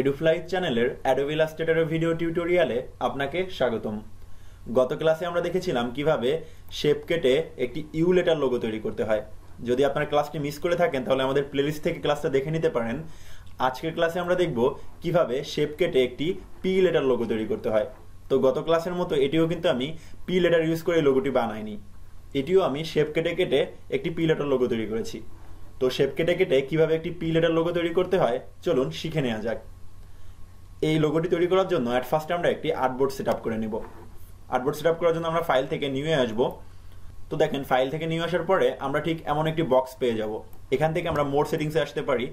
Eduflyz চ্যানেলের Adobe Illustrator video টিউটোরিয়ালে আপনাকে স্বাগতম। গত ক্লাসে আমরা দেখেছিলাম কিভাবে শেপ কেটে একটি ইউ লেটার লোগো তৈরি করতে হয়। যদি আপনারা ক্লাসটি মিস করে থাকেন তাহলে আমাদের প্লেলিস্ট থেকে ক্লাসটা দেখে নিতে পারেন। আজকের ক্লাসে আমরা দেখব কিভাবে শেপ কেটে একটি পি লেটার লোগো তৈরি করতে হয়। তো গত ক্লাসের মতো এটিও কিন্তু আমি পি লেটার ইউজ করে লোগোটি বানাইনি, এটিও আমি শেপ কেটে কেটে একটি পি লেটার লোগো তৈরি করেছি। তো শেপ কেটে কেটে কিভাবে একটি পি লেটার লোগো তৈরি করতে হয় চলুন শিখে নেওয়া যাক। এই লোগোটি তৈরি করার জন্য এট ফার্স্ট আমরা একটি আর্টবোর্ড সেটআপ করে নেব। আর্টবোর্ড সেটআপ করার জন্য আমরা ফাইল থেকে নিউ এ আসব। তো দেখেন ফাইল থেকে নিউ আসার পরে আমরা ঠিক এমন একটি বক্স পেয়ে যাব। এখান থেকে আমরা মোড সেটিংসে আসতে পারি।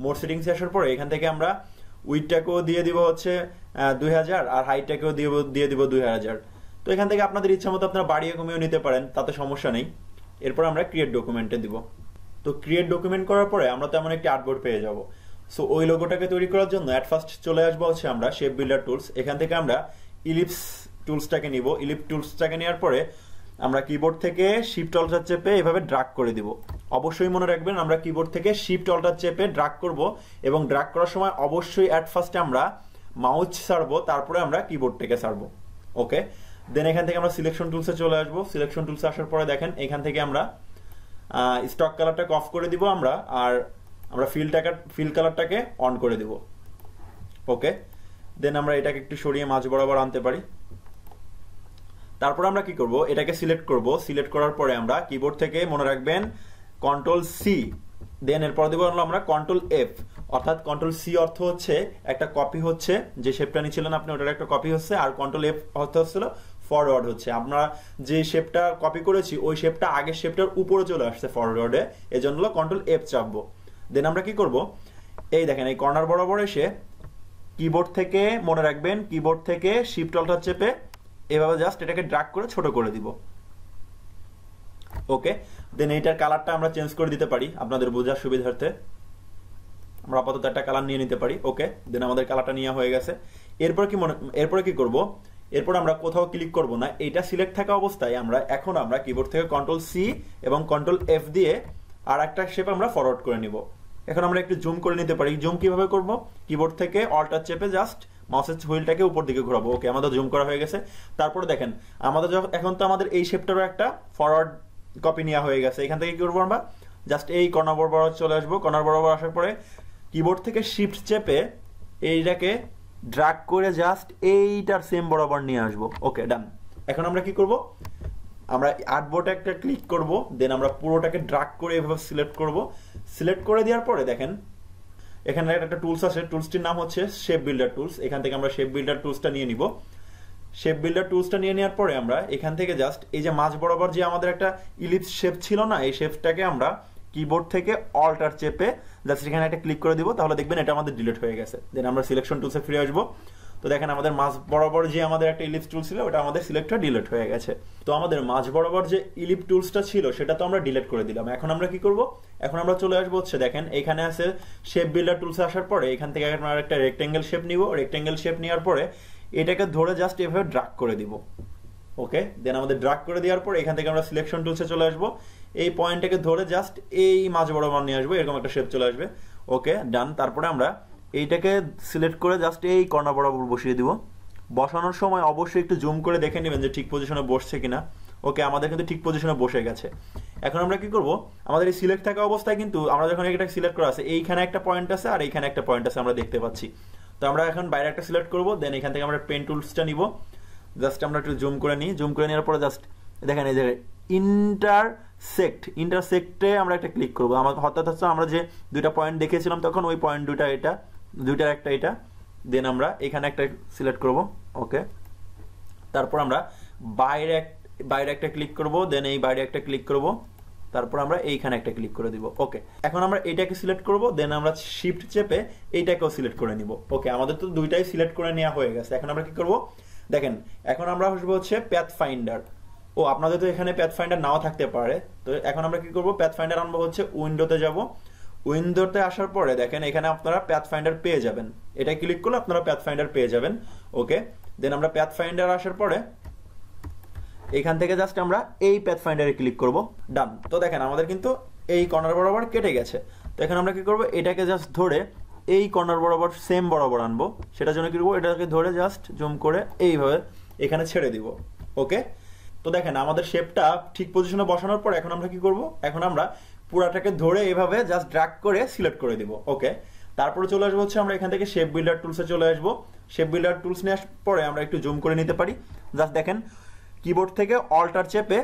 মোড সেটিংসে আসার পরে এখান থেকে আমরা উইডটাকেও দিয়ে দিব হচ্ছে 2000 আর হাইটটাকেও দিয়ে দিব 2000। তো এখান থেকে আপনাদের ইচ্ছা মতো আপনারা বাড়িয়ে কমিয়েও নিতে পারেন, তাতে সমস্যা নেই। এরপর আমরা ক্রিয়েট ডকুমেন্টে দিব। তো ক্রিয়েট ডকুমেন্ট করার পরে আমরা তো এমন একটি আর্টবোর্ড পেয়ে যাব। সো ওই লোগোটাকে তৈরি করার জন্য এট ফার্স্ট চলে আসবো হচ্ছে আমরা শেপ বিল্ডার টুলস। এখান থেকে আমরা ইলিপস টুলসটাকে নিব। ইলিপস টুলসটাকে নেওয়ার পরে আমরা কিবোর্ড থেকে শিফট অল্টার চেপে এভাবে ড্রাগ করে দিব। অবশ্যই মনে রাখবেন আমরা কিবোর্ড থেকে শিফট অল্টার চেপে ড্রাগ করব, এবং ড্রাগ করার সময় অবশ্যই এট ফার্স্টে আমরা মাউস ছাড়বো, তারপরে আমরা কিবোর্ড থেকে ছাড়বো। ওকে, দেন এখান থেকে আমরা সিলেকশন টুলসে চলে আসবো। সিলেকশন টুলসে আসার পরে দেখেন এখান থেকে আমরা স্টক কালারটাকে অফ করে দিব আমরা ফিল কালারটাকে অন করে দিব। ওকে, দেন আমরা এটাকে একটু সরিয়ে মাঝ বরাবর আনতে পারি। তারপর আমরা কি করব, এটাকে সিলেক্ট করব। সিলেক্ট করার পরে আমরা কিবোর্ড থেকে মনে রাখবেন কন্ট্রোল সি, দেন এরপর দেব আমরা কন্ট্রোল এফ। অর্থাৎ কন্ট্রোল সি অর্থ হচ্ছে একটা কপি হচ্ছে, যে শেপটা নিয়েছিলেন আপনি ওটার একটা কপি হচ্ছে, আর কন্ট্রোল এফ অর্থ হচ্ছিল ফরওয়ার্ড হচ্ছে। আমরা যে শেপটা কপি করেছি ওই শেপটা আগের শেপটার উপরে চলে আসছে ফরওয়ার্ডে, এজন্য হলো কন্ট্রোল এফ চাপবো। দেন আমরা কি করব, এই দেখেন এই কর্নার বরাবর এসে কিবোর্ড থেকে মনে রাখবেন কিবোর্ড থেকে শিফট অল্টার চেপে এভাবে জাস্ট এটাকে ড্র্যাগ করে ছোট করে দিব। ওকে, দেন এইটার কালারটা আমরা চেঞ্জ করে দিতে পারি আপনাদের বোঝার সুবিধার্থে। আমরা আপাতত একটা কালার নিয়ে নিতে পারি। ওকে, দেন আমাদের কালারটা নেওয়া হয়ে গেছে। এরপরে কি করব, এরপর আমরা কোথাও ক্লিক করব না, এটা সিলেক্ট থাকা অবস্থায় এখন আমরা কিবোর্ড থেকে কন্ট্রোল সি এবং কন্ট্রোল এফ দিয়ে আর একটা শেপ আমরা ফরওয়ার্ড করে নিব। এখন আমরা একটু জুম করে নিতে পারি। জুম কিভাবে করব, কিবোর্ড থেকে অল্টার চেপে জাস্ট মাউসের হুইলটাকে উপর দিকে ঘোরাবো। ওকে, আমাদের জুম করা হয়ে গেছে। তারপরে দেখেন এখন তো আমাদের এই শেপটারও একটা ফরওয়ার্ড কপি নেওয়া হয়ে গেছে। এখান থেকে কি করবো, আমরা জাস্ট এই কর্নার বরাবর চলে আসবো। কর্নার বরাবর আসার পরে কিবোর্ড থেকে শিফট চেপে এইটাকে ড্র্যাগ করে জাস্ট এইটার সেম বরাবর নিয়ে আসবো। ওকে, ডান। এখন আমরা কি করব, আমরা আর্টবোর্ডে একটা ক্লিক করব, দেন আমরা পুরোটাকে ড্র্যাগ করে এভাবে সিলেক্ট করব। সিলেক্ট করে দেওয়ার পরে দেখেন এখানে একটা টুলস আছে, টুলসটির নাম হচ্ছে শেপ বিল্ডার টুলস। এখান থেকে আমরা শেপ বিল্ডার টুলসটা নিয়ে নিব। শেপ বিল্ডার টুলসটা নিয়ে নেওয়ার পরে আমরা এখান থেকে জাস্ট এই যে মাঝ বরাবর যে আমাদের একটা ইলিপস শেপ ছিল না, এই শেপটাকে আমরা কিবোর্ড থেকে অল্টার চেপে জাস্ট এখানে একটা ক্লিক করে দিব, তাহলে দেখবেন এটা আমাদের ডিলিট হয়ে গেছে। দেন আমরা সিলেকশন টুলসে ফিরে আসবো। তো দেখেন আমাদের মাঝ বরাবর যে আমাদের একটা ইলিপস টুল ছিল ওটা আমাদের সিলেক্ট ডিলিট হয়ে গেছে। তো আমাদের মাঝ বরাবর যে ইলিপ টুলসটা ছিল সেটা তো আমরা ডিলিট করে দিলাম। এখন আমরা কি করব, এখন আমরা চলে আসবো হচ্ছে দেখেন এখানে আছে শেপ বিল্ডার টুলসে আসার পরে এখান থেকে আমরা একটা রেক্টেঙ্গেল শেপ নিব। রেক্টেঙ্গেল শেপ নেওয়ার পরে এটাকে ধরে জাস্ট এভাবে ড্র্যাগ করে দিব। ওকে, দেন আমাদের ড্র্যাগ করে দেওয়ার পর এখান থেকে আমরা সিলেকশন টুলসে চলে আসবো। এই পয়েন্টটাকে ধরে জাস্ট এই মাঝ বরাবর নিয়ে আসবো, এরকম একটা শেপ চলে আসবে। ওকে, ডান। তারপরে আমরা এইটাকে সিলেক্ট করে জাস্ট এই কর্নার বরাবর বসিয়ে দিব। বসানোর সময় অবশ্যই একটু জুম করে দেখে নেবেন যে ঠিক পজিশনে বসছে কিনা। ওকে, আমাদের কিন্তু ঠিক পজিশনে বসে গেছে। এখন আমরা কি করব, আমাদের এই সিলেক্ট থাকা অবস্থায় কিন্তু আমরা যখন এটা সিলেক্ট করা আছে এইখানে একটা পয়েন্ট আছে আর এইখানে একটা পয়েন্ট আছে আমরা দেখতে পাচ্ছি। তো আমরা এখন বাইরে একটা সিলেক্ট করব, দেন এখান থেকে আমরা পেন টুলসটা নিব। জাস্ট আমরা একটু জুম করে নিই। জুম করে নেওয়ার পরে জাস্ট দেখেন এই জায়গায় ইন্টারসেক্টে আমরা একটা ক্লিক করবো। অর্থাৎ আমরা যে দুইটা পয়েন্ট দেখিয়েছিলাম তখন ওই পয়েন্ট দুইটার একটা এটা। দেন আমরা এখানে একটা সিলেক্ট করব। ওকে, তারপর আমরা বাইরে একটা ক্লিক করব, দেন এই বাইরে একটা ক্লিক করব, তারপর আমরা এইখানে একটা ক্লিক করে দিব। ওকে, এখন আমরা এইটাকে সিলেক্ট করব, দেন আমরা শিফট চেপে এইটাকেও সিলেক্ট করে নিব। ওকে, আমাদের তো দুইটাই সিলেক্ট করে নেওয়া হয়ে গেছে। এখন আমরা কি করব, দেখেন এখন আমরা আসবো হচ্ছে প্যাথ ফাইন্ডার। আপনাদের তো এখানে প্যাথ ফাইন্ডার নাও থাকতে পারে। তো এখন আমরা কি করব, প্যাথ ফাইন্ডার আনবো হচ্ছে উইন্ডোতে যাব। উইন্ডোতে আসার পরে দেখেন এখানে আপনারা প্যাথ ফাইন্ডার পেয়ে যাবেন। এটা ক্লিক করলে আপনারা প্যাথ ফাইন্ডার পেয়ে যাবেন। ওকে, দেন আমরা প্যাথ ফাইন্ডার আসার পরে এখান থেকে জাস্ট আমরা এই প্যাথ ফাইন্ডারে ক্লিক করব। ডান। তো দেখেন আমাদের কিন্তু এই কর্নার বরাবর কেটে গেছে। তো এখন আমরা কি করব, এটাকে জাস্ট ধরে এই কর্নার বরাবর সেম বরাবর আনবো, সেটার জন্য কি করবো, এটাকে ধরে জাস্ট জুম করে এইভাবে এখানে ছেড়ে দিব। ওকে, তো দেখেন আমাদের শেপটা ঠিক পজিশনে বসানোর পর এখন আমরা কি করব, এখন আমরা পুরাটাকে ধরে এইভাবে জাস্ট ড্র্যাগ করে সিলেক্ট করে দিব। ওকে, তারপরে চলে আসবো হচ্ছে আমরা এখান থেকে শেপ বিল্ডার টুলসে চলে আসবো। শেপ বিল্ডার টুলস নিয়ে আসার পরে আমরা একটু জুম করে নিতে পারি। জাস্ট দেখেন কিবোর্ড থেকে অল্টার চেপে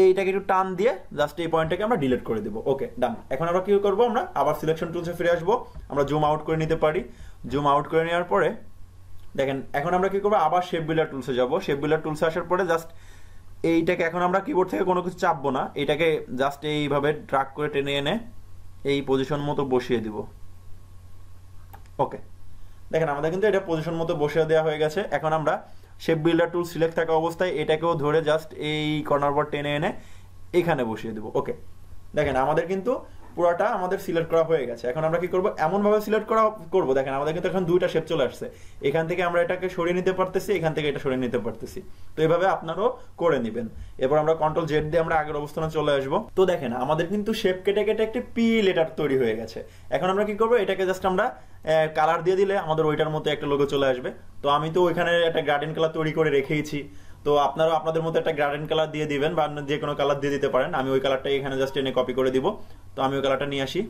এইটাকে একটু টান দিয়ে জাস্ট এই পয়েন্টটাকে আমরা ডিলিট করে দিব। ওকে, ডান। এখন আমরা কি করব, আমরা আবার সিলেকশন টুলসে ফিরে আসবো, আমরা জুম আউট করে নিতে পারি। জুম আউট করে নেওয়ার পরে দেখেন এখন আমরা কি করবো, আবার শেপ বিল্ডার টুলসে যাব। শেপ বিল্ডার টুলসে আসার পরে জাস্ট এইটাকে এখন আমরা কিবোর্ড থেকে কোনো কিছু চাপবো না, এটাকে জাস্ট এইভাবে ড্র্যাগ করে টেনে এনে এই পজিশন মতো বসিয়ে দিব। ওকে, দেখেন আমাদের কিন্তু এটা পজিশন মতো বসিয়ে দেওয়া হয়ে গেছে। এখন আমরা শেপ বিল্ডার টুল সিলেক্ট থাকা অবস্থায় এটাকেও ধরে জাস্ট এই কর্নার বোর্ড টেনে এনে এখানে বসিয়ে দেব। ওকে, দেখেন আমাদের কিন্তু পুরাটা আমাদের সিলেক্ট করা হয়ে গেছে। এখন আমরা কি করব, এমন ভাবে সিলেক্ট করব, দেখেন আমাদের কিন্তু এখন দুইটা শেপ চলে আসছে। এখান থেকে আমরা এটাকে সরিয়ে নিতে পারতেছি, এখান থেকে এটা সরিয়ে নিতে পারতেছি। তো এইভাবে আপনারাও করে নেবেন। এরপর আমরা কন্ট্রোল জেড দিয়ে আমরা আগের অবস্থানে চলে আসব। তো দেখেন আমাদের কিন্তু শেপ কেটে কেটে একটি পি লেটার তৈরি হয়ে গেছে। এখন আমরা কি করব, এটাকে জাস্ট আমরা কালার দিয়ে দিলে আমাদের ওইটার মতো একটা লোগো চলে আসবে। তো আমি তো ওইখানে একটা গার্ডেন কালার তৈরি করে রেখেইছি, তো আপনারা আপনাদের মতো একটা গার্ডেন কালার দিয়ে দিবেন বা যে কোনো কালার দিয়ে দিতে পারেন। আমি ওই কালারটা এখানে জাস্ট এনে কপি করে দিব। তো আমি ওই কালারটা নিয়ে আসি,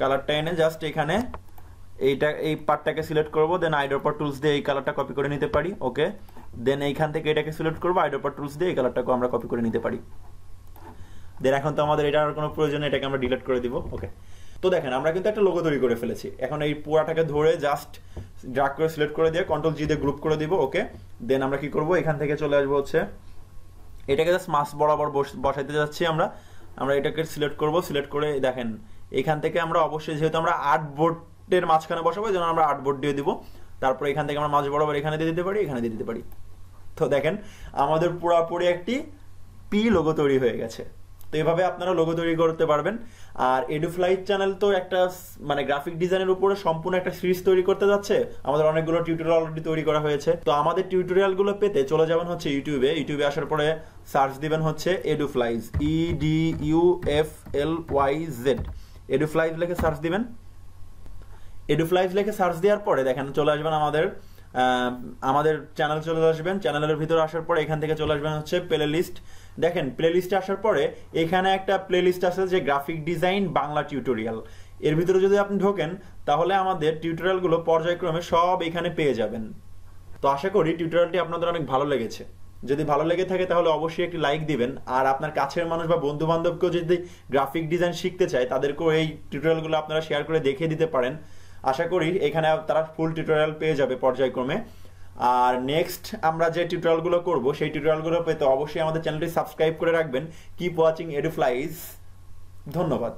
কালারটা এনে জাস্ট এখানে এই পার্টটাকে সিলেক্ট করব, দেন আইডোপার টুলস দিয়ে এই কালারটা কপি করে নিতে পারি। ওকে, দেন এইখান থেকে এটাকে সিলেক্ট করব, আইডোপার টুলস দিয়ে এই কালারটাকে আমরা কপি করে নিতে পারি। দেন এখন তো আমাদের এটার কোনো প্রয়োজন নেই, এটাকে আমরা ডিলিট করে দিব। ওকে, তো দেখেন আমরা কিন্তু একটা লোগো তৈরি করে ফেলেছি। এখন এই পুরাটাকে ধরে জাস্ট ড্র্যাগ করে সিলেক্ট করে দিয়ে কন্ট্রোল জি দিয়ে গ্রুপ করে দিব। ওকে, দেন আমরা কি করব, এখান থেকে চলে আসবো হচ্ছে এটাকে জাস্ট মাস বরাবর বসাইতে যাচ্ছি। আমরা এটাকে সিলেক্ট করব, সিলেক্ট করে দেখেন এখান থেকে আমরা অবশ্যই যেহেতু আমরা আর্টবোর্ডের মাঝখানে বসাবো, যেন আমরা আর্টবোর্ড দিয়ে দিব। তারপর এখান থেকে আমরা মাঝ বরাবর এখানে দিয়ে দিতে পারি, এখানে দিয়ে দিতে পারি। তো দেখেন আমাদের পুরোপুরি একটি পি লোগো তৈরি হয়ে গেছে। তো এভাবে আপনারা লোগো তৈরি করতে পারবেন। আর এডুফ্লাইজ চ্যানেল তো একটা মানে গ্রাফিক ডিজাইনের উপরে সম্পূর্ণ একটা সিরিজ তৈরি করতে যাচ্ছে। আমাদের অনেকগুলো টিউটোরিয়াল অলরেডি তৈরি করা হয়েছে। তো আমাদের টিউটোরিয়ালগুলো পেতে চলে যাবেন হচ্ছে ইউটিউবে আসার পরে সার্চ দিবেন হচ্ছে এডুফ্লাইজ, EDUFLYZ, এডুফ্লাইজ লিখে সার্চ দিবেন। এডুফ্লাইজ লিখে সার্চ দেওয়ার পরে দেখেন চলে আসবেন আমাদের চ্যানেল চলে আসবেন। চ্যানেলের ভিতরে আসার পরে এখান থেকে চলে আসবেন হচ্ছে প্লে লিস্ট। দেখেন প্লে লিস্টে আসার পরে এখানে একটা প্লে লিস্ট আছে যে গ্রাফিক ডিজাইন বাংলা টিউটোরিয়াল। এর ভিতরে যদি আপনি ঢোকেন তাহলে আমাদের টিউটোরিয়ালগুলো পর্যায়ক্রমে সব এখানে পেয়ে যাবেন। তো আশা করি টিউটোরিয়ালটি আপনাদের অনেক ভালো লেগেছে। যদি ভালো লেগে থাকে তাহলে অবশ্যই একটি লাইক দিবেন। আর আপনার কাছের মানুষ বা বন্ধু বান্ধবকেও যদি গ্রাফিক ডিজাইন শিখতে চায় তাদেরকেও এই টিউটোরিয়ালগুলো আপনারা শেয়ার করে দেখিয়ে দিতে পারেন। আশা করি এখানে তারা ফুল টিউটোরিয়াল পেয়ে যাবে পর্যায়ক্রমে। আর নেক্সট আমরা যে টিউটোরিয়ালগুলো করব সেই টিউটোরিয়ালগুলো পেতে অবশ্যই আমাদের চ্যানেলটি সাবস্ক্রাইব করে রাখবেন। কিপ ওয়াচিং এডুফ্লাইজ। ধন্যবাদ।